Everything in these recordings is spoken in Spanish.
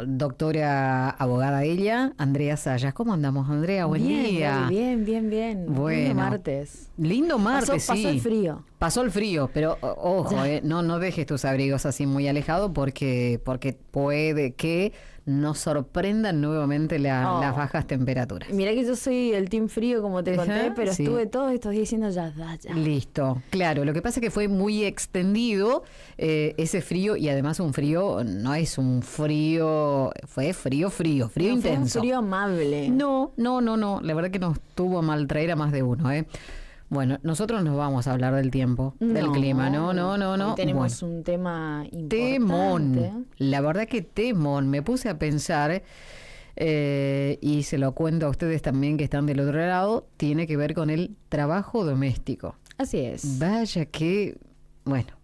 doctora abogada ella, Andrea Sayas. ¿Cómo andamos, Andrea? Buen día. Bien. Bueno. Lindo martes. Lindo martes, sí. Pasó el frío. Pasó el frío, pero ojo, no dejes tus abrigos así muy alejados porque puede que nos sorprendan nuevamente las bajas temperaturas. Mirá que yo soy el team frío, como te conté, pero sí. Estuve todos estos días diciendo ya. Listo, claro. Lo que pasa es que fue muy extendido ese frío, y además un frío, no es un frío, fue frío intenso. Fue un frío amable. No. La verdad que nos tuvo a maltraer a más de uno, Bueno, nosotros nos vamos a hablar del tiempo, del clima, no. Hoy tenemos un tema importante. Temón, la verdad que temón. Me puse a pensar, y se lo cuento a ustedes también que están del otro lado, tiene que ver con el trabajo doméstico. Así es. Vaya que,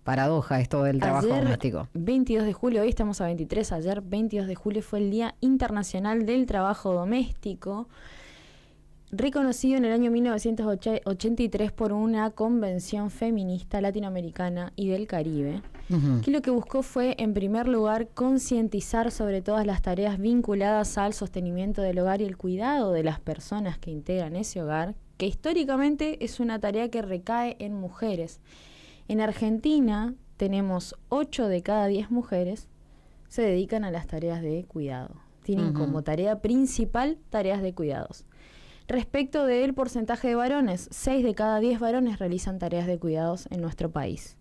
paradoja esto del trabajo doméstico. 22 de julio, hoy estamos a 23, ayer 22 de julio fue el Día Internacional del Trabajo Doméstico, reconocido en el año 1983 por una convención feminista latinoamericana y del Caribe, que lo que buscó fue, en primer lugar, concientizar sobre todas las tareas vinculadas al sostenimiento del hogar y el cuidado de las personas que integran ese hogar, que históricamente es una tarea que recae en mujeres. En Argentina tenemos 8 de cada 10 mujeres se dedican a las tareas de cuidado. Tienen como tarea principal tareas de cuidados. Respecto del porcentaje de varones, 6 de cada 10 varones realizan tareas de cuidados en nuestro país.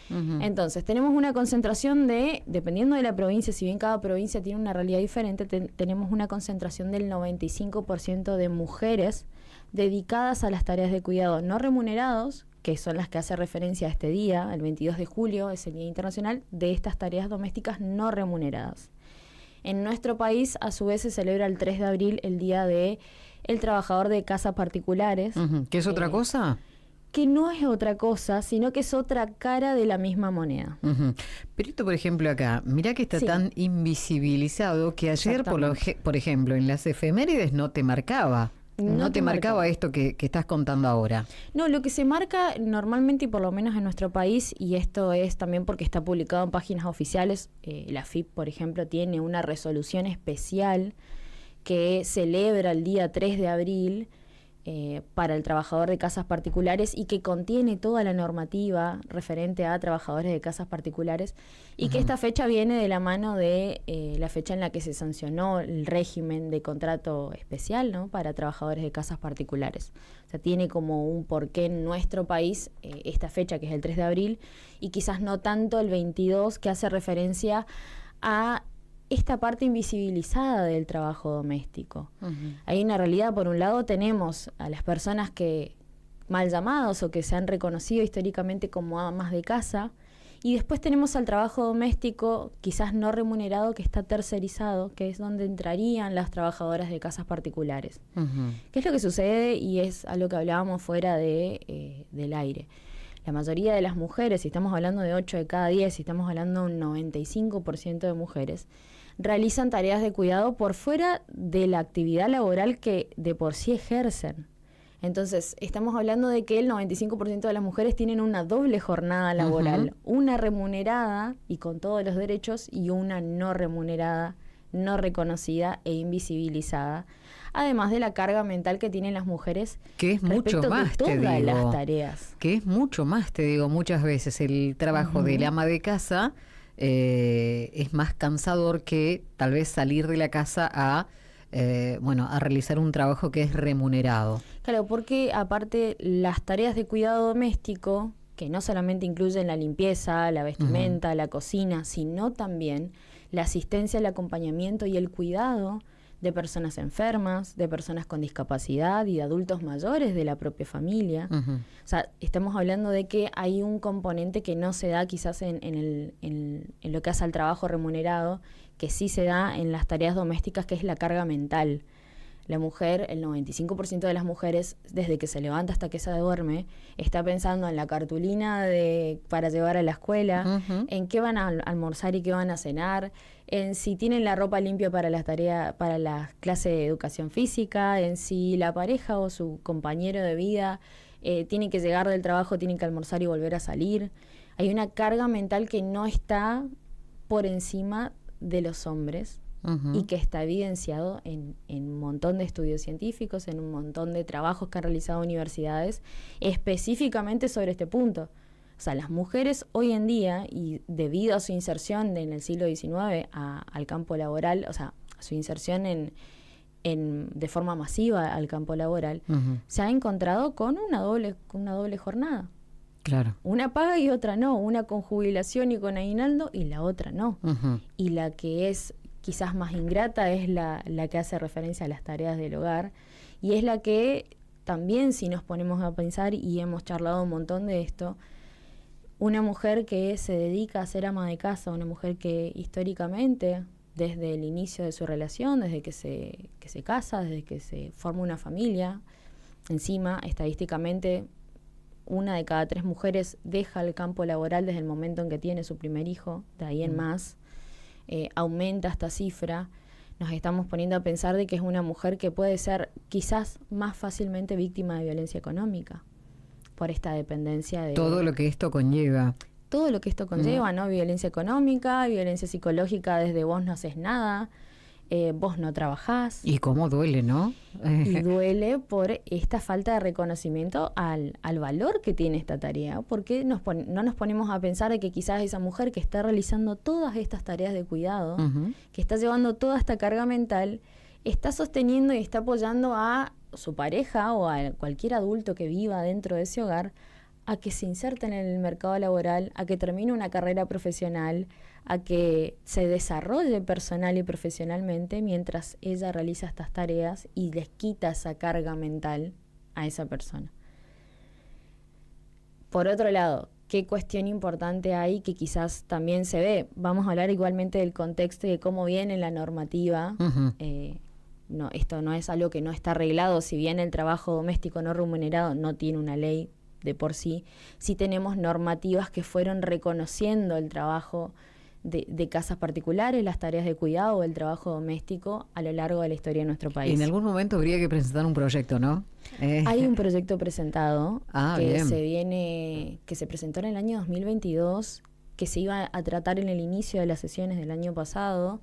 Entonces, tenemos una concentración dependiendo de la provincia, si bien cada provincia tiene una realidad diferente, tenemos una concentración del 95% de mujeres dedicadas a las tareas de cuidado no remunerados, que son las que hace referencia a este día, el 22 de julio, es el Día Internacional de estas tareas domésticas no remuneradas. En nuestro país, a su vez, se celebra el 3 de abril el Día de el Trabajador de Casas Particulares. ¿Qué es otra cosa? Que no es otra cosa, sino que es otra cara de la misma moneda. Pero esto, por ejemplo, acá, mirá que está tan invisibilizado que ayer, por ejemplo, en las efemérides no te marcaba. No te marcaba esto que estás contando ahora. No, lo que se marca normalmente, y por lo menos en nuestro país, y esto es también porque está publicado en páginas oficiales, la AFIP, por ejemplo, tiene una resolución especial que celebra el día 3 de abril para el trabajador de casas particulares y que contiene toda la normativa referente a trabajadores de casas particulares, y que esta fecha viene de la mano de la fecha en la que se sancionó el régimen de contrato especial, ¿no?, para trabajadores de casas particulares. O sea, tiene como un porqué en nuestro país esta fecha, que es el 3 de abril, y quizás no tanto el 22, que hace referencia a esta parte invisibilizada del trabajo doméstico. Hay una realidad, por un lado tenemos a las personas que mal llamados o que se han reconocido históricamente como amas de casa, y después tenemos al trabajo doméstico quizás no remunerado, que está tercerizado, que es donde entrarían las trabajadoras de casas particulares. ¿Qué es lo que sucede? Y es a lo que hablábamos fuera del aire. La mayoría de las mujeres, si estamos hablando de 8 de cada 10, si estamos hablando de un 95% de mujeres, realizan tareas de cuidado por fuera de la actividad laboral que de por sí ejercen. Entonces, estamos hablando de que el 95% de las mujeres tienen una doble jornada laboral, una remunerada y con todos los derechos, y una no remunerada, no reconocida e invisibilizada, además de la carga mental que tienen las mujeres, que es mucho más, de todas las tareas. Que es mucho más, te digo, muchas veces el trabajo del ama de casa es más cansador que tal vez salir de la casa a realizar un trabajo que es remunerado. Claro, porque aparte las tareas de cuidado doméstico, que no solamente incluyen la limpieza, la vestimenta, la cocina, sino también la asistencia, el acompañamiento y el cuidado de personas enfermas, de personas con discapacidad y de adultos mayores de la propia familia. O sea, estamos hablando de que hay un componente que no se da quizás en lo que hace al trabajo remunerado, que sí se da en las tareas domésticas, que es la carga mental. La mujer, el 95% de las mujeres, desde que se levanta hasta que se duerme, está pensando en la cartulina para llevar a la escuela, en qué van a almorzar y qué van a cenar, en si tienen la ropa limpia para las tareas, para las clases de educación física, en si la pareja o su compañero de vida tiene que llegar del trabajo, tiene que almorzar y volver a salir. Hay una carga mental que no está por encima de los hombres, y que está evidenciado en un montón de estudios científicos, en un montón de trabajos que han realizado universidades específicamente sobre este punto. O sea, las mujeres hoy en día, y debido a su inserción en el siglo XIX al campo laboral, o sea, su inserción de forma masiva al campo laboral, se ha encontrado con una doble jornada. Claro. Una paga y otra no, una con jubilación y con aguinaldo y la otra no. Y la que es quizás más ingrata es la que hace referencia a las tareas del hogar, y es la que también, si nos ponemos a pensar, y hemos charlado un montón de esto, una mujer que se dedica a ser ama de casa, una mujer que históricamente, desde el inicio de su relación, desde que se casa, desde que se forma una familia, encima, estadísticamente, 1 de cada 3 mujeres deja el campo laboral desde el momento en que tiene su primer hijo, de ahí en más, aumenta esta cifra. Nos estamos poniendo a pensar de que es una mujer que puede ser quizás más fácilmente víctima de violencia económica, por esta dependencia de... Todo lo que esto conlleva. Todo lo que esto conlleva, ¿no? Violencia económica, violencia psicológica desde vos no haces nada, vos no trabajás. Y cómo duele, ¿no? Y duele por esta falta de reconocimiento al valor que tiene esta tarea, porque no nos ponemos a pensar de que quizás esa mujer que está realizando todas estas tareas de cuidado, que está llevando toda esta carga mental, está sosteniendo y está apoyando a su pareja o a cualquier adulto que viva dentro de ese hogar a que se inserten en el mercado laboral, a que termine una carrera profesional, a que se desarrolle personal y profesionalmente mientras ella realiza estas tareas y les quita esa carga mental a esa persona. Por otro lado, ¿qué cuestión importante hay que quizás también se ve? Vamos a hablar igualmente del contexto y de cómo viene la normativa. No, esto no es algo que no está arreglado, si bien el trabajo doméstico no remunerado no tiene una ley de por sí, sí tenemos normativas que fueron reconociendo el trabajo de casas particulares, las tareas de cuidado o el trabajo doméstico a lo largo de la historia de nuestro país. En algún momento habría que presentar un proyecto, ¿no? Hay un proyecto presentado bien. que se presentó en el año 2022, que se iba a tratar en el inicio de las sesiones del año pasado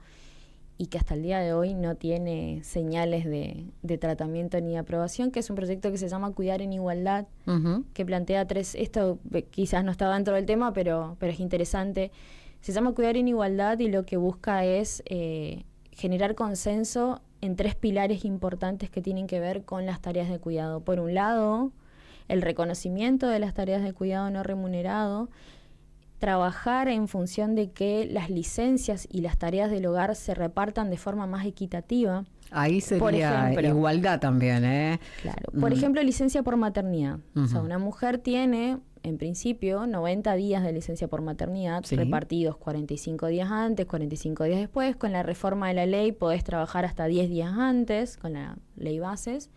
y que hasta el día de hoy no tiene señales de tratamiento ni de aprobación, que es un proyecto que se llama Cuidar en Igualdad, que plantea esto quizás no estaba dentro del tema, pero es interesante. Se llama Cuidar en Igualdad y lo que busca es generar consenso en 3 pilares importantes que tienen que ver con las tareas de cuidado. Por un lado, el reconocimiento de las tareas de cuidado no remunerado, trabajar en función de que las licencias y las tareas del hogar se repartan de forma más equitativa. Ahí sería igualdad también, ¿eh? Claro. Por ejemplo, licencia por maternidad. O sea, una mujer tiene, en principio, 90 días de licencia por maternidad, repartidos 45 días antes, 45 días después. Con la reforma de la ley podés trabajar hasta 10 días antes, con la ley bases.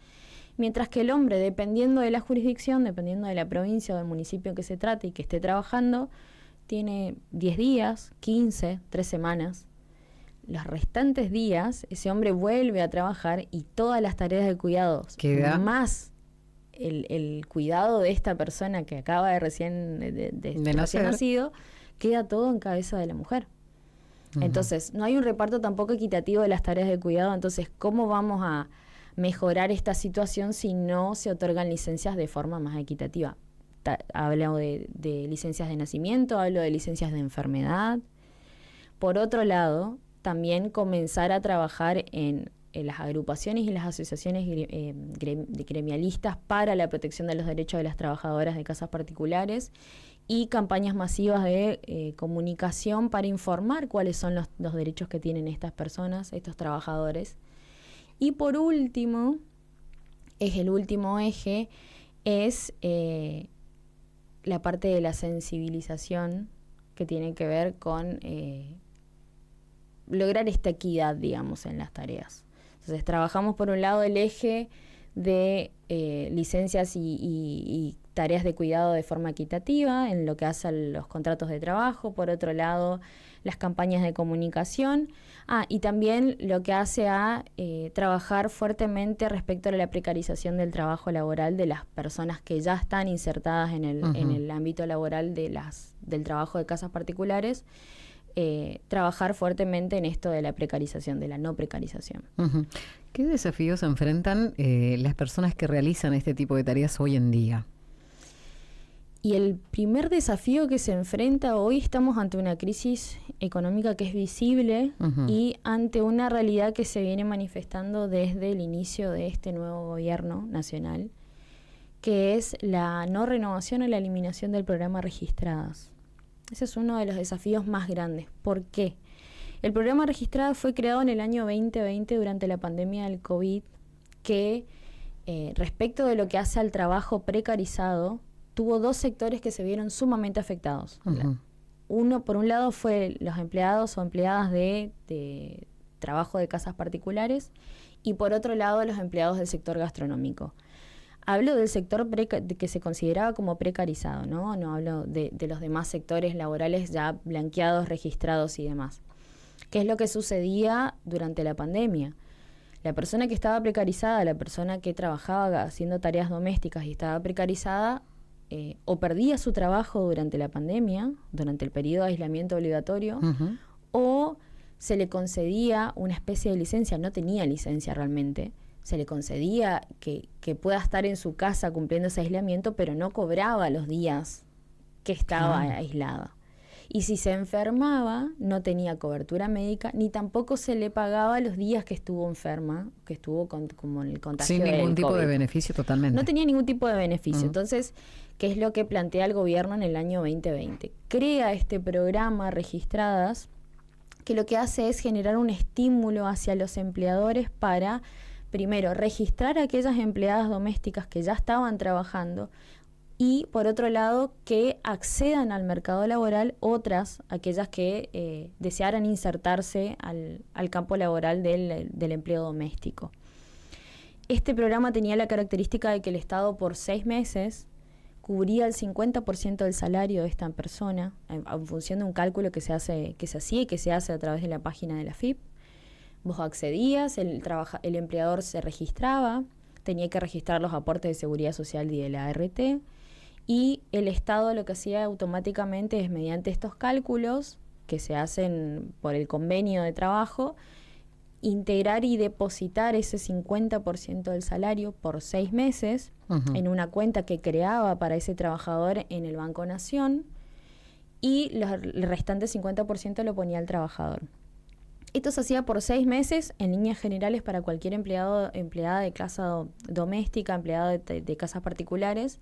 Mientras que el hombre, dependiendo de la jurisdicción, dependiendo de la provincia o del municipio que se trate y que esté trabajando, tiene 10 días, 15, 3 semanas. Los restantes días, ese hombre vuelve a trabajar y todas las tareas de cuidados, más el cuidado de esta persona que acaba de recién nacido, queda todo en cabeza de la mujer. Entonces, no hay un reparto tampoco equitativo de las tareas de cuidado. Entonces, ¿cómo vamos a mejorar esta situación si no se otorgan licencias de forma más equitativa? Hablo de licencias de nacimiento, hablo de licencias de enfermedad. Por otro lado, también comenzar a trabajar en las agrupaciones y las asociaciones gremialistas para la protección de los derechos de las trabajadoras de casas particulares y campañas masivas de comunicación para informar cuáles son los derechos que tienen estas personas, estos trabajadores. Y por último, el último eje es la parte de la sensibilización que tiene que ver con lograr esta equidad, digamos, en las tareas. Entonces, trabajamos por un lado el eje de licencias y tareas de cuidado de forma equitativa en lo que hace a los contratos de trabajo, por otro lado las campañas de comunicación, y también lo que hace a trabajar fuertemente respecto a la precarización del trabajo laboral de las personas que ya están insertadas en el ámbito laboral del trabajo de casas particulares, trabajar fuertemente en esto de la precarización, de la no precarización. Uh-huh. ¿Qué desafíos enfrentan las personas que realizan este tipo de tareas hoy en día? Y el primer desafío que se enfrenta hoy, estamos ante una crisis económica que es visible y ante una realidad que se viene manifestando desde el inicio de este nuevo gobierno nacional, que es la no renovación o la eliminación del programa Registradas. Ese es uno de los desafíos más grandes. ¿Por qué? El programa Registradas fue creado en el año 2020 durante la pandemia del COVID, que respecto de lo que hace al trabajo precarizado, tuvo dos sectores que se vieron sumamente afectados. Uno, por un lado, fue los empleados o empleadas de trabajo de casas particulares, y por otro lado, los empleados del sector gastronómico. Hablo del sector que se consideraba como precarizado, ¿no? No hablo de los demás sectores laborales ya blanqueados, registrados y demás. ¿Qué es lo que sucedía durante la pandemia? La persona que estaba precarizada, la persona que trabajaba haciendo tareas domésticas y estaba precarizada, o perdía su trabajo durante la pandemia, durante el periodo de aislamiento obligatorio, o se le concedía una especie de licencia, no tenía licencia realmente, se le concedía que pueda estar en su casa cumpliendo ese aislamiento, pero no cobraba los días que estaba aislada. Y si se enfermaba, no tenía cobertura médica, ni tampoco se le pagaba los días que estuvo enferma, que estuvo como en el contagio del Sin ningún tipo COVID. de beneficio totalmente. No tenía ningún tipo de beneficio. Entonces, ¿qué es lo que plantea el gobierno en el año 2020? Crea este programa Registradas, que lo que hace es generar un estímulo hacia los empleadores para, primero, registrar a aquellas empleadas domésticas que ya estaban trabajando, y por otro lado que accedan al mercado laboral otras, aquellas que desearan insertarse al campo laboral del empleo doméstico. Este programa tenía la característica de que el Estado por 6 meses cubría el 50% del salario de esta persona en función de un cálculo que se hacía y que se hace a través de la página de la FIP. Vos accedías, el empleador se registraba, tenía que registrar los aportes de seguridad social y de la ART, y el Estado lo que hacía automáticamente es, mediante estos cálculos que se hacen por el convenio de trabajo, integrar y depositar ese 50% del salario por 6 meses en una cuenta que creaba para ese trabajador en el Banco Nación, y el restante 50% lo ponía el trabajador. Esto se hacía por 6 meses, en líneas generales, para cualquier empleada de casa doméstica, empleada de casas particulares,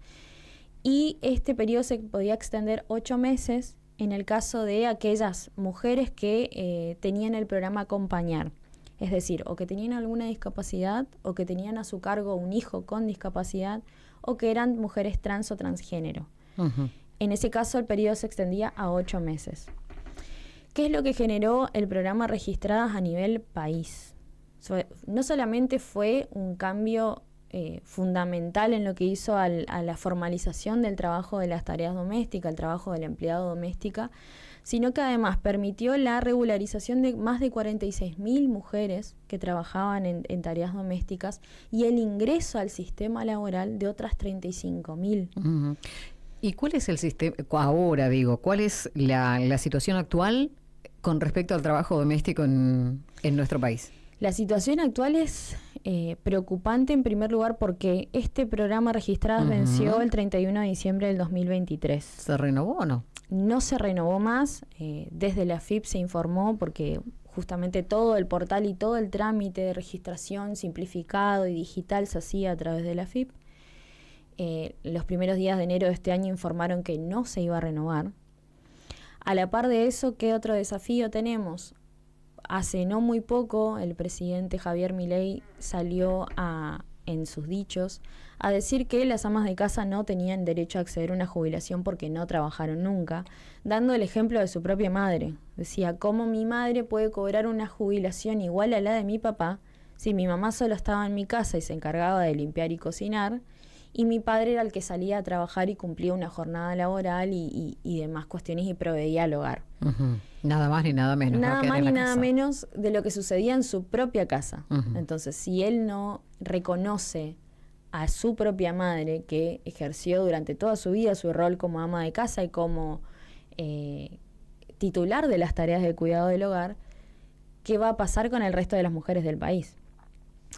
y este periodo se podía extender 8 meses en el caso de aquellas mujeres que tenían el programa Acompañar. Es decir, o que tenían alguna discapacidad, o que tenían a su cargo un hijo con discapacidad, o que eran mujeres trans o transgénero. En ese caso, el periodo se extendía a 8 meses. ¿Qué es lo que generó el programa Registradas a nivel país? No solamente fue un cambio fundamental en lo que hizo a la formalización del trabajo de las tareas domésticas, el trabajo del empleado doméstica, sino que además permitió la regularización de más de 46.000 mujeres que trabajaban en tareas domésticas, y el ingreso al sistema laboral de otras 35.000. ¿Y cuál es el sistema ahora, cuál es la situación actual con respecto al trabajo doméstico en nuestro país? La situación actual es preocupante, en primer lugar, porque este programa Registradas venció el 31 de diciembre del 2023. ¿Se renovó o no? No se renovó más. Desde la FIP se informó, porque justamente todo el portal y todo el trámite de registración simplificado y digital se hacía a través de la FIP. Los primeros días de enero de este año informaron que no se iba a renovar. A la par de eso, ¿qué otro desafío tenemos? Hace no muy poco, el presidente Javier Milei salió en sus dichos a decir que las amas de casa no tenían derecho a acceder a una jubilación porque no trabajaron nunca, dando el ejemplo de su propia madre. Decía, ¿cómo mi madre puede cobrar una jubilación igual a la de mi papá si mi mamá solo estaba en mi casa y se encargaba de limpiar y cocinar, y mi padre era el que salía a trabajar y cumplía una jornada laboral y demás cuestiones y proveía al hogar? Nada más ni nada menos. Nada más ni nada menos de lo que sucedía en su propia casa. Entonces, si él no reconoce a su propia madre, que ejerció durante toda su vida su rol como ama de casa y como titular de las tareas de cuidado del hogar, ¿qué va a pasar con el resto de las mujeres del país?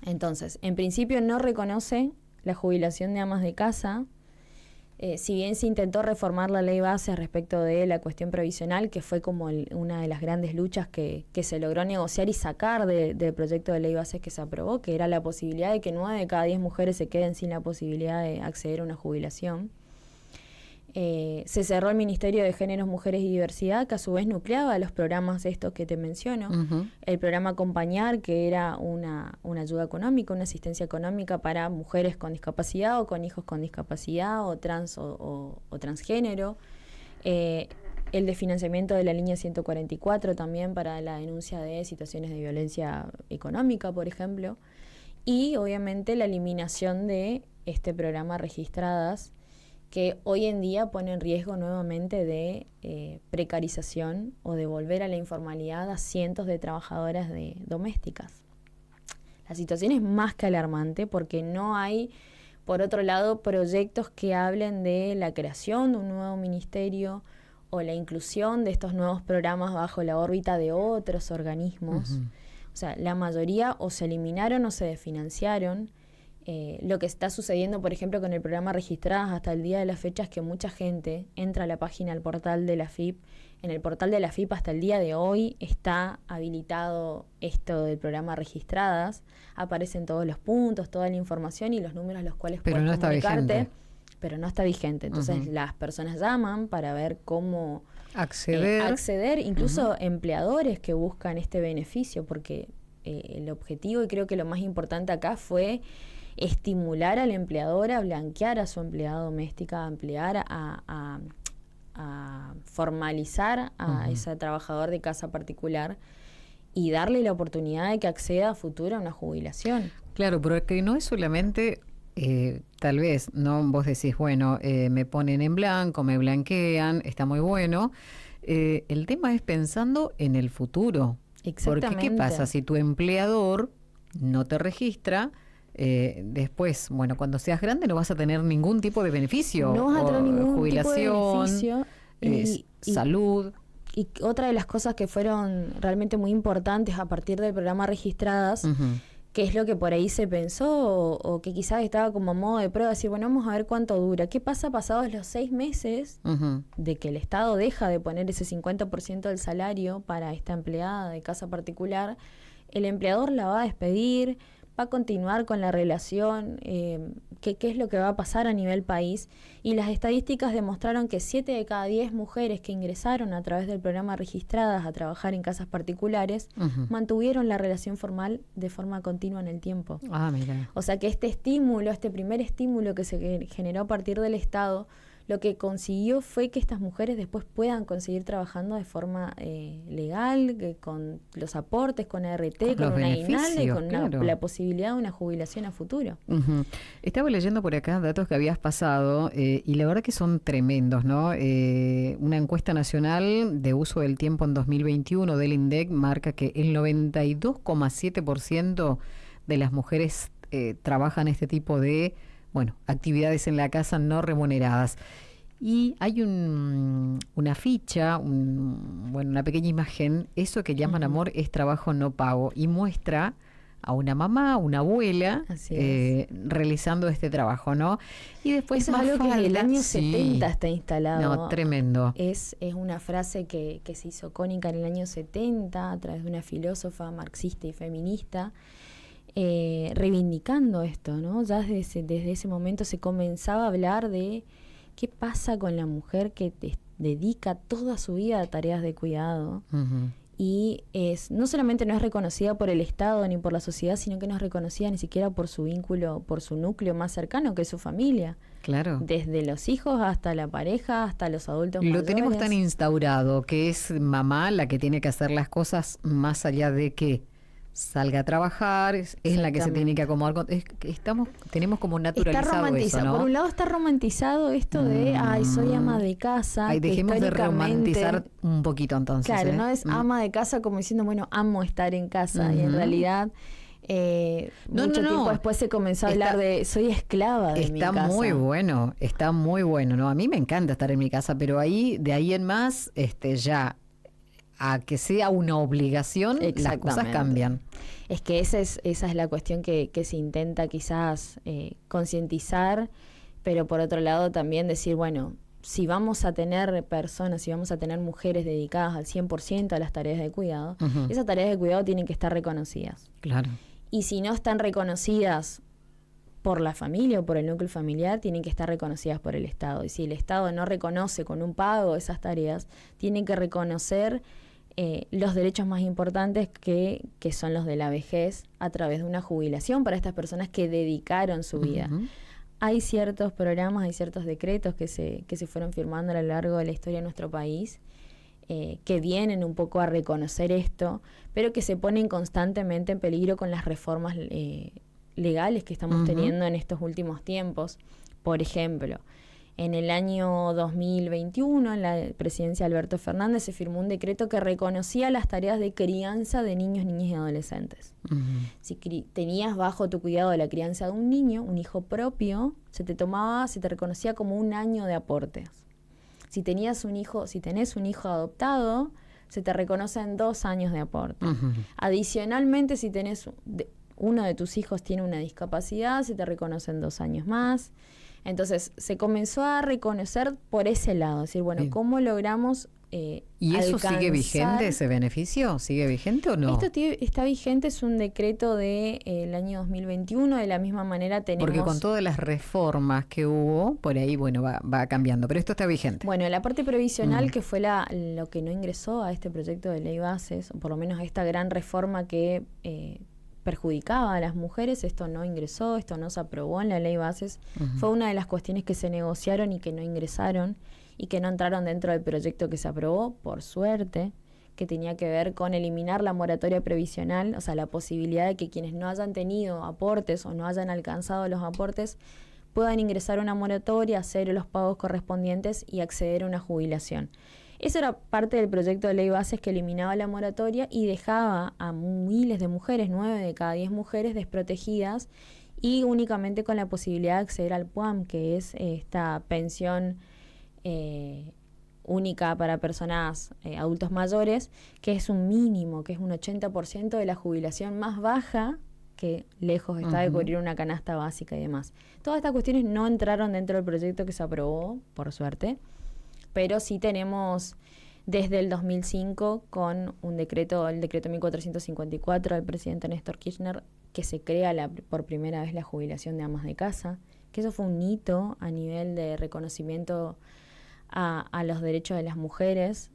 Entonces, en principio no reconoce la jubilación de amas de casa. Si bien se intentó reformar la ley base respecto de la cuestión provisional, que fue como una de las grandes luchas que se logró negociar y sacar del proyecto de ley base que se aprobó, que era la posibilidad de que 9 de cada 10 mujeres se queden sin la posibilidad de acceder a una jubilación. Se cerró el Ministerio de Géneros, Mujeres y Diversidad, que a su vez nucleaba los programas estos que te menciono. Uh-huh. El programa Acompañar, que era una ayuda económica, una asistencia económica para mujeres con discapacidad o con hijos con discapacidad o trans o transgénero. El de financiamiento de la línea 144 también para la denuncia de situaciones de violencia económica, por ejemplo. Y obviamente la eliminación de este programa Registradas, que hoy en día pone en riesgo nuevamente de precarización o de volver a la informalidad a cientos de trabajadoras domésticas. La situación es más que alarmante porque no hay, por otro lado, proyectos que hablen de la creación de un nuevo ministerio o la inclusión de estos nuevos programas bajo la órbita de otros organismos. Uh-huh. O sea, la mayoría o se eliminaron o se desfinanciaron. Lo que está sucediendo, por ejemplo, con el programa Registradas hasta el día de la fecha es que mucha gente entra a la página, al portal de la AFIP. En el portal de la AFIP hasta el día de hoy está habilitado esto del programa Registradas. Aparecen todos los puntos, toda la información y los números a los cuales puedes comunicarte. Pero no está vigente. Entonces las personas llaman para ver cómo acceder. Incluso empleadores que buscan este beneficio, porque el objetivo, y creo que lo más importante acá fue estimular al empleador a blanquear a su empleada doméstica, a emplear, a formalizar a ese trabajador de casa particular y darle la oportunidad de que acceda a futuro a una jubilación. Claro, pero que no es solamente, tal vez, ¿no? Vos decís, bueno, me ponen en blanco, me blanquean, está muy bueno. El tema es pensando en el futuro. Exactamente. Porque ¿qué pasa si tu empleador no te registra? Después, bueno, cuando seas grande no vas a tener ningún tipo de beneficio. No vas a tener ningún jubilación, tipo de beneficio. Salud. Y otra de las cosas que fueron realmente muy importantes a partir del programa Registradas, que es lo que por ahí se pensó o que quizás estaba como a modo de prueba, decir, bueno, vamos a ver cuánto dura. ¿Qué pasa pasados los 6 meses de que el Estado deja de poner ese 50% del salario para esta empleada de casa particular? El empleador la va a despedir, va a continuar con la relación, qué es lo que va a pasar a nivel país. Y las estadísticas demostraron que 7 de cada 10 mujeres que ingresaron a través del programa Registradas a trabajar en casas particulares mantuvieron la relación formal de forma continua en el tiempo. Ah, mira. O sea que este estímulo, este primer estímulo que se generó a partir del Estado, lo que consiguió fue que estas mujeres después puedan conseguir trabajando de forma legal, que con los aportes, con ART, con una aguinaldo y con la posibilidad de una jubilación a futuro. Estaba leyendo por acá datos que habías pasado y la verdad que son tremendos, ¿no? Una encuesta nacional de uso del tiempo en 2021 del INDEC marca que el 92,7% de las mujeres trabajan este tipo de actividades en la casa no remuneradas. Y hay una ficha, una pequeña imagen, eso que llaman amor es trabajo no pago, y muestra a una mamá, una abuela, realizando este trabajo, ¿no? Y después eso es algo que desde el año 70 está instalado. No, tremendo. Es una frase que se hizo icónica en el año 70 a través de una filósofa marxista y feminista, reivindicando esto, ¿no? Ya desde ese momento se comenzaba a hablar de qué pasa con la mujer que dedica toda su vida a tareas de cuidado y no solamente no es reconocida por el Estado ni por la sociedad, sino que no es reconocida ni siquiera por su vínculo, por su núcleo más cercano, que es su familia. Claro. Desde los hijos hasta la pareja, hasta los adultos mayores. Lo tenemos tan instaurado que es mamá la que tiene que hacer las cosas más allá de que salga a trabajar, es la que se tiene que acomodar. Tenemos como naturalizado eso, ¿no? Por un lado está romantizado esto de, soy ama de casa. Dejemos de romantizar un poquito entonces. Claro, no es ama de casa como diciendo, bueno, amo estar en casa. Y en realidad, mucho tiempo después se comenzó a hablar de, soy esclava de mi casa. Está muy bueno, ¿no? A mí me encanta estar en mi casa, pero de ahí en más, ya a que sea una obligación, las cosas cambian. Es que esa es la cuestión que se intenta quizás concientizar, pero por otro lado también decir, bueno, si vamos a tener personas, si vamos a tener mujeres dedicadas al 100% a las tareas de cuidado, esas tareas de cuidado tienen que estar reconocidas. Claro. Y si no están reconocidas por la familia o por el núcleo familiar, tienen que estar reconocidas por el Estado. Y si el Estado no reconoce con un pago esas tareas, tienen que reconocer los derechos más importantes que son los de la vejez a través de una jubilación para estas personas que dedicaron su vida. Hay ciertos programas, hay ciertos decretos que se fueron firmando a lo largo de la historia de nuestro país que vienen un poco a reconocer esto, pero que se ponen constantemente en peligro con las reformas legales que estamos teniendo en estos últimos tiempos. Por ejemplo, en el año 2021, en la presidencia de Alberto Fernández, se firmó un decreto que reconocía las tareas de crianza de niños, niñas y adolescentes. Si tenías bajo tu cuidado la crianza de un niño, un hijo propio, se te reconocía como un año de aportes. Si tenés un hijo adoptado, se te reconocen 2 años de aporte. Adicionalmente, si tenés uno de tus hijos tiene una discapacidad, se te reconocen 2 años más. Entonces, se comenzó a reconocer por ese lado, es decir, bueno, ¿cómo logramos ¿Y eso sigue vigente, ese beneficio? ¿Sigue vigente o no? Esto está vigente, es un decreto del año 2021, de la misma manera tenemos... Porque con todas las reformas que hubo, por ahí, bueno, va cambiando, pero esto está vigente. Bueno, la parte previsional, que fue lo que no ingresó a este proyecto de ley bases, o por lo menos a esta gran reforma que perjudicaba a las mujeres, esto no ingresó, esto no se aprobó en la ley bases, fue una de las cuestiones que se negociaron y que no ingresaron, y que no entraron dentro del proyecto que se aprobó, por suerte, que tenía que ver con eliminar la moratoria previsional, o sea, la posibilidad de que quienes no hayan tenido aportes o no hayan alcanzado los aportes puedan ingresar a una moratoria, hacer los pagos correspondientes y acceder a una jubilación. Eso era parte del proyecto de ley bases que eliminaba la moratoria y dejaba a miles de mujeres, 9 de cada 10 mujeres, desprotegidas y únicamente con la posibilidad de acceder al PUAM, que es esta pensión única para personas adultos mayores, que es un mínimo, que es un 80% de la jubilación más baja, que lejos está de cubrir una canasta básica y demás. Todas estas cuestiones no entraron dentro del proyecto que se aprobó, por suerte, pero sí tenemos desde el 2005 con el decreto 1454 del presidente Néstor Kirchner, que se crea por primera vez la jubilación de amas de casa, que eso fue un hito a nivel de reconocimiento a los derechos de las mujeres,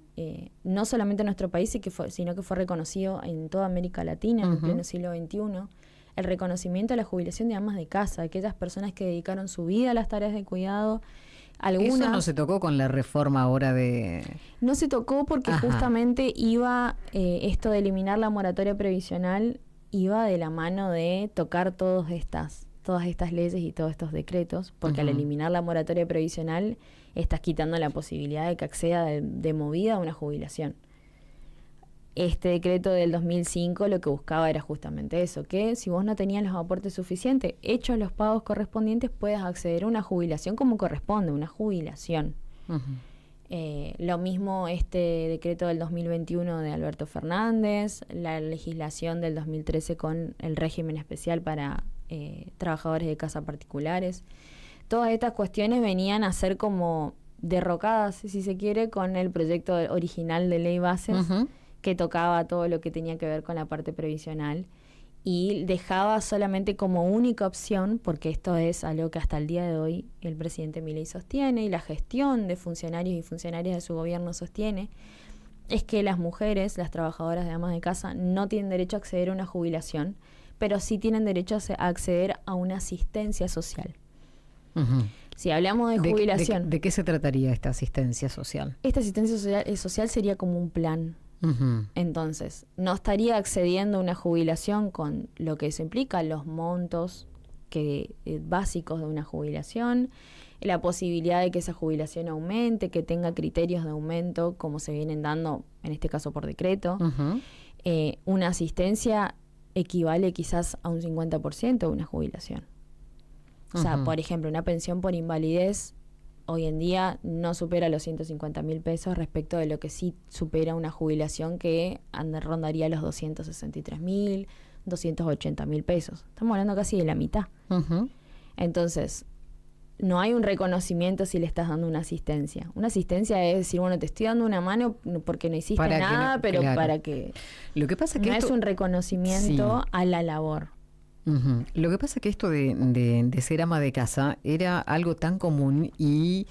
no solamente en nuestro país, sino que fue reconocido en toda América Latina en el pleno siglo XXI, el reconocimiento a la jubilación de amas de casa, aquellas personas que dedicaron su vida a las tareas de cuidado. Algunas, eso no se tocó con la reforma ahora de... No se tocó porque justamente iba, esto de eliminar la moratoria previsional, iba de la mano de tocar todas estas leyes y todos estos decretos, porque al eliminar la moratoria previsional estás quitando la posibilidad de que acceda de movida a una jubilación. Este decreto del 2005 lo que buscaba era justamente eso, que si vos no tenías los aportes suficientes, hechos los pagos correspondientes, puedas acceder a una jubilación como corresponde, una jubilación. Lo mismo este decreto del 2021 de Alberto Fernández, la legislación del 2013 con el régimen especial para trabajadores de casa particulares. Todas estas cuestiones venían a ser como derrocadas, si se quiere, con el proyecto original de ley bases, que tocaba todo lo que tenía que ver con la parte previsional y dejaba solamente como única opción, porque esto es algo que hasta el día de hoy el presidente Milei sostiene y la gestión de funcionarios y funcionarias de su gobierno sostiene, es que las mujeres, las trabajadoras de amas de casa, no tienen derecho a acceder a una jubilación, pero sí tienen derecho a acceder a una asistencia social. Si hablamos de jubilación... ¿De qué se trataría esta asistencia social? Esta asistencia social sería como un plan. Entonces, no estaría accediendo a una jubilación con lo que eso implica, los montos básicos de una jubilación, la posibilidad de que esa jubilación aumente, que tenga criterios de aumento, como se vienen dando, en este caso por decreto. Una asistencia equivale quizás a un 50% de una jubilación. O sea, por ejemplo, una pensión por invalidez hoy en día no supera los 150.000 pesos respecto de lo que sí supera una jubilación que rondaría los 263.000, 280.000 pesos. Estamos hablando casi de la mitad. Uh-huh. Entonces, no hay un reconocimiento si le estás dando una asistencia. Una asistencia es decir, bueno, te estoy dando una mano porque no hiciste nada, pero claro, para que... Lo que pasa es que no es un reconocimiento a la labor. Uh-huh. Lo que pasa es que esto de ser ama de casa era algo tan común y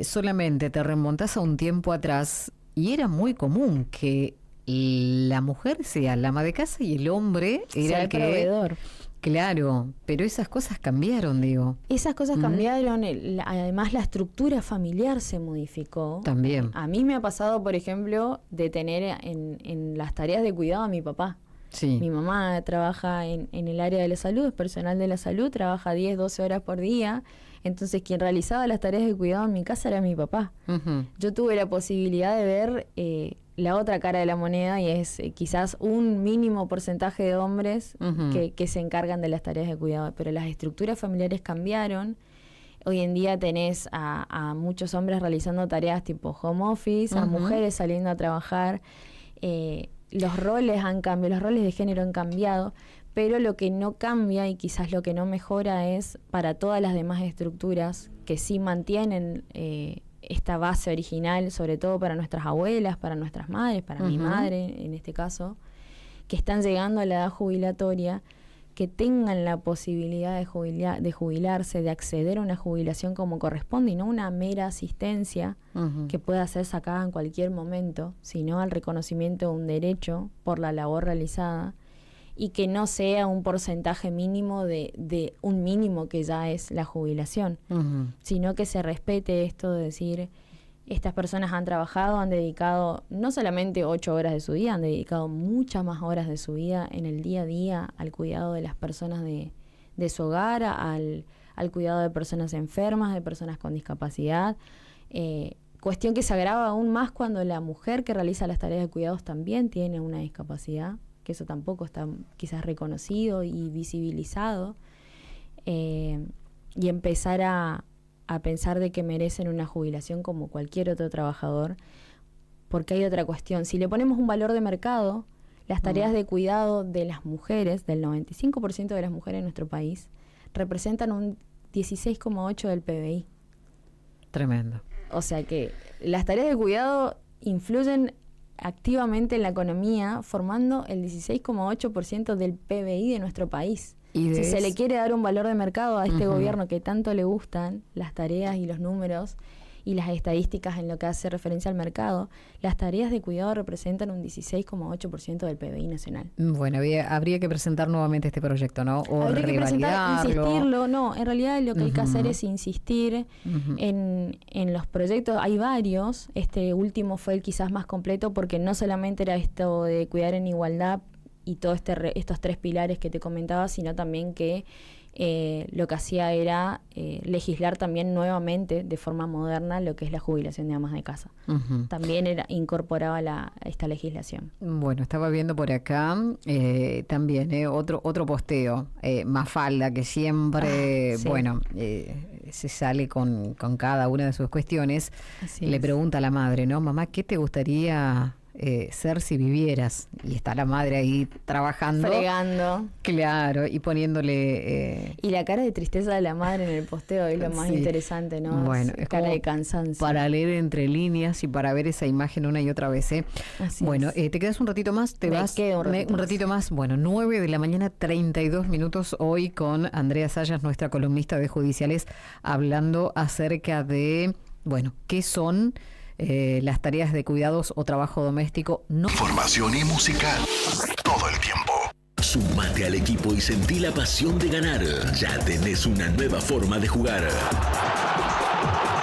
solamente te remontás a un tiempo atrás y era muy común que la mujer sea la ama de casa y el hombre era el proveedor. Claro, pero esas cosas cambiaron, digo. Esas cosas cambiaron, además la estructura familiar se modificó. También. A mí me ha pasado, por ejemplo, de tener en las tareas de cuidado a mi papá. Sí. Mi mamá trabaja en el área de la salud, es personal de la salud, trabaja 10, 12 horas por día. Entonces, quien realizaba las tareas de cuidado en mi casa era mi papá. Uh-huh. Yo tuve la posibilidad de ver la otra cara de la moneda y es quizás un mínimo porcentaje de hombres uh-huh. que se encargan de las tareas de cuidado. Pero las estructuras familiares cambiaron. Hoy en día tenés a muchos hombres realizando tareas tipo home office, uh-huh. a mujeres saliendo a trabajar. Los roles han cambiado, los roles de género han cambiado, pero lo que no cambia y quizás lo que no mejora es para todas las demás estructuras que sí mantienen esta base original, sobre todo para nuestras abuelas, para nuestras madres, para mi madre en este caso, que están llegando a la edad jubilatoria, que tengan la posibilidad de jubilarse, de acceder a una jubilación como corresponde y no una mera asistencia que pueda ser sacada en cualquier momento, sino al reconocimiento de un derecho por la labor realizada y que no sea un porcentaje mínimo de un mínimo que ya es la jubilación, sino que se respete esto de decir, estas personas han trabajado, han dedicado no solamente 8 horas de su vida, han dedicado muchas más horas de su vida en el día a día al cuidado de las personas de su hogar, al cuidado de personas enfermas, de personas con discapacidad, cuestión que se agrava aún más cuando la mujer que realiza las tareas de cuidados también tiene una discapacidad, que eso tampoco está quizás reconocido y visibilizado, y empezar a pensar de que merecen una jubilación como cualquier otro trabajador, porque hay otra cuestión. Si le ponemos un valor de mercado, las tareas de cuidado de las mujeres, del 95% de las mujeres en nuestro país, representan un 16,8% del PBI. Tremendo. O sea que las tareas de cuidado influyen activamente en la economía, formando el 16,8% del PBI de nuestro país. Si se le quiere dar un valor de mercado a este gobierno que tanto le gustan las tareas y los números y las estadísticas en lo que hace referencia al mercado, las tareas de cuidado representan un 16,8% del PBI nacional. Bueno, habría que presentar nuevamente este proyecto, ¿no? O habría que presentar, insistirlo, no, en realidad lo que hay que hacer es insistir en los proyectos. Hay varios, este último fue el quizás más completo porque no solamente era esto de cuidar en igualdad y todos estos 3 pilares que te comentaba, sino también que lo que hacía era legislar también nuevamente de forma moderna lo que es la jubilación de amas de casa. También incorporaba esta legislación. Bueno, estaba viendo por acá también otro posteo, Mafalda, que siempre, sí. bueno, se sale con cada una de sus cuestiones. Así le es. pregunta a la madre, ¿no? Mamá, ¿qué te gustaría ser si vivieras? Y está la madre ahí trabajando, fregando, claro, y poniéndole y la cara de tristeza de la madre en el posteo es lo más interesante, ¿no? Bueno, es cara como de cansancio para leer entre líneas y para ver esa imagen una y otra vez. Así bueno, es. ¿te quedas un ratito más? ¿Te vas? Quedo un ratito más. Bueno, 9 de la mañana, 32 minutos hoy con Andrea Sayas, nuestra columnista de Judiciales, hablando acerca de, bueno, ¿qué son las tareas de cuidados o trabajo doméstico? Información y música todo el tiempo. Sumate al equipo y sentí la pasión de ganar. Ya tenés una nueva forma de jugar.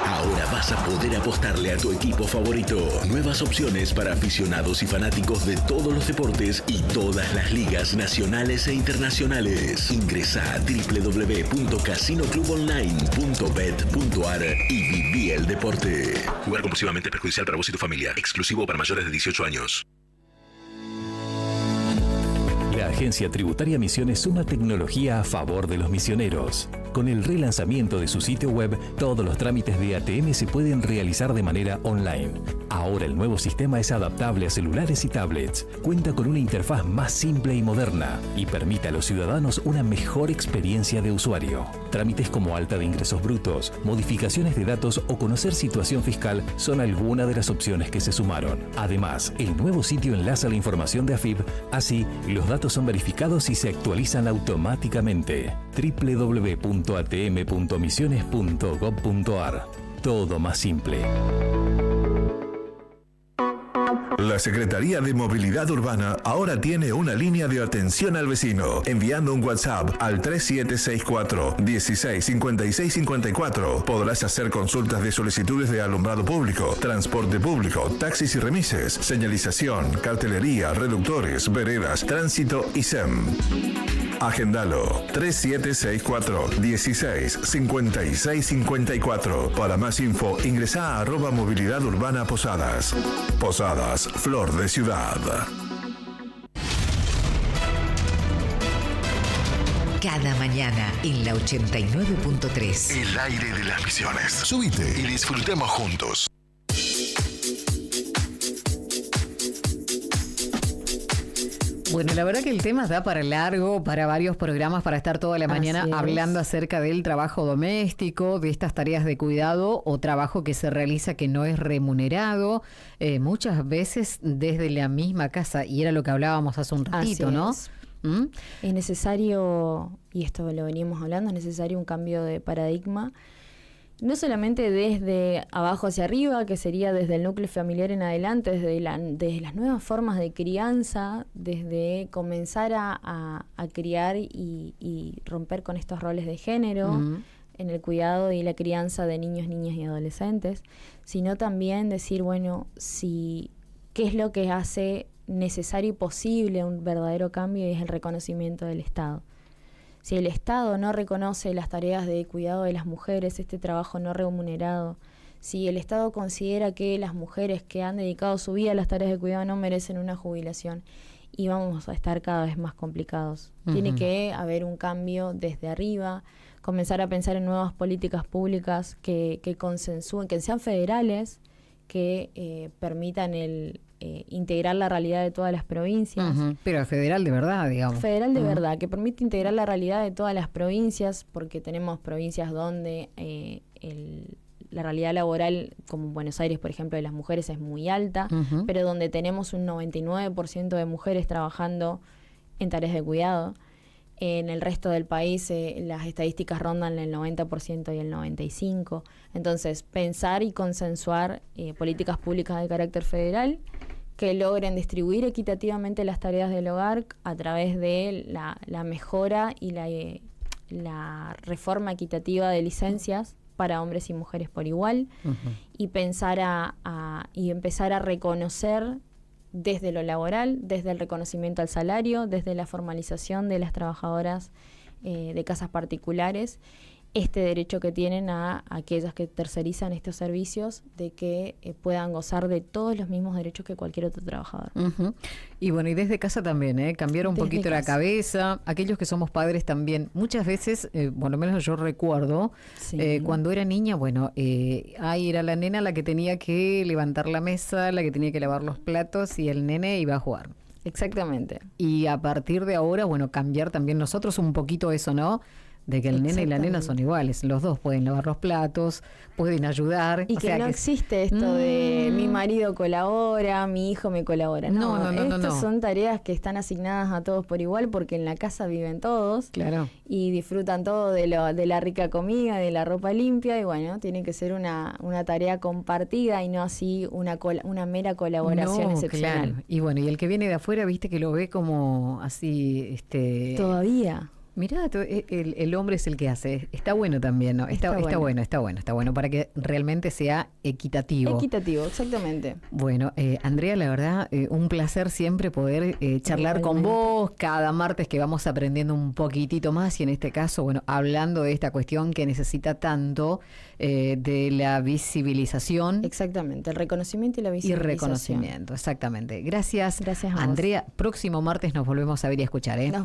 Ahora vas a poder apostarle a tu equipo favorito. Nuevas opciones para aficionados y fanáticos de todos los deportes y todas las ligas nacionales e internacionales. Ingresa a www.casinoclubonline.bet.ar y viví el deporte. Jugar compulsivamente es perjudicial para vos y tu familia. Exclusivo para mayores de 18 años. La Agencia Tributaria Misiones suma tecnología a favor de los misioneros. Con el relanzamiento de su sitio web, todos los trámites de ATM se pueden realizar de manera online. Ahora el nuevo sistema es adaptable a celulares y tablets, cuenta con una interfaz más simple y moderna y permite a los ciudadanos una mejor experiencia de usuario. Trámites como alta de ingresos brutos, modificaciones de datos o conocer situación fiscal son algunas de las opciones que se sumaron. Además, el nuevo sitio enlaza la información de AFIP, así los datos son verificados y se actualizan automáticamente. www.atm.misiones.gov.ar. Todo más simple. La Secretaría de Movilidad Urbana ahora tiene una línea de atención al vecino, enviando un WhatsApp al 3764-165654. Podrás hacer consultas de solicitudes de alumbrado público, transporte público, taxis y remises, señalización, cartelería, reductores, veredas, tránsito y SEM. Agendalo 3764-165654. Para más info, ingresa a @movilidad urbana Posadas. Posadas, flor de ciudad. Cada mañana en la 89.3. El aire de las Misiones. Subite y disfrutemos juntos. Bueno, la verdad que el tema da para largo, para varios programas, para estar toda la mañana hablando acerca del trabajo doméstico, de estas tareas de cuidado o trabajo que se realiza que no es remunerado, muchas veces desde la misma casa, y era lo que hablábamos hace un ratito, ¿no? Es necesario, y esto lo veníamos hablando, es necesario un cambio de paradigma, no solamente desde abajo hacia arriba, que sería desde el núcleo familiar en adelante, desde las nuevas formas de crianza, desde comenzar a criar y romper con estos roles de género en el cuidado y la crianza de niños, niñas y adolescentes, sino también decir, bueno, qué es lo que hace necesario y posible un verdadero cambio, y es el reconocimiento del Estado. Si el Estado no reconoce las tareas de cuidado de las mujeres, este trabajo no remunerado, si el Estado considera que las mujeres que han dedicado su vida a las tareas de cuidado no merecen una jubilación, y vamos a estar cada vez más complicados. Tiene que haber un cambio desde arriba, comenzar a pensar en nuevas políticas públicas que consensúen, que sean federales, que permitan integrar la realidad de todas las provincias. Pero federal de verdad, digamos. Federal de verdad, que permite integrar la realidad de todas las provincias, porque tenemos provincias donde la realidad laboral, como Buenos Aires, por ejemplo, de las mujeres es muy alta, pero donde tenemos un 99% de mujeres trabajando en tareas de cuidado. En el resto del país las estadísticas rondan el 90% y el 95%. Entonces, pensar y consensuar políticas públicas de carácter federal que logren distribuir equitativamente las tareas del hogar a través de la mejora y la reforma equitativa de licencias para hombres y mujeres por igual, y pensar y empezar a reconocer desde lo laboral, desde el reconocimiento al salario, desde la formalización de las trabajadoras de casas particulares, este derecho que tienen a aquellas que tercerizan estos servicios, de que puedan gozar de todos los mismos derechos que cualquier otro trabajador. Y bueno, y desde casa también, cambiar un poquito la cabeza. Aquellos que somos padres también, muchas veces, por lo menos yo recuerdo, cuando era niña, bueno, era la nena la que tenía que levantar la mesa, la que tenía que lavar los platos, y el nene iba a jugar. Exactamente. Y a partir de ahora, bueno, cambiar también nosotros un poquito eso, ¿no? De que el nene y la nena son iguales, los dos pueden lavar los platos, pueden ayudar. Y que no existe esto de mi marido colabora, mi hijo me colabora. No. Estas son tareas que están asignadas a todos por igual, porque en la casa viven todos. Claro. Y disfrutan todo de la rica comida, de la ropa limpia, y bueno, tiene que ser una tarea compartida y no así una mera colaboración excepcional. Claro. Y bueno, y el que viene de afuera, viste que lo ve como así, Todavía. Mirá, el hombre es el que hace. Está bueno también, ¿no? Está bueno, para que realmente sea equitativo. Equitativo, exactamente. Bueno, Andrea, la verdad, un placer siempre poder charlar con vos cada martes, que vamos aprendiendo un poquitito más, y en este caso, bueno, hablando de esta cuestión que necesita tanto de la visibilización. Exactamente, el reconocimiento y la visibilización. Y reconocimiento, exactamente. Gracias, a vos. Andrea. Próximo martes nos volvemos a ver y a escuchar, ¿eh?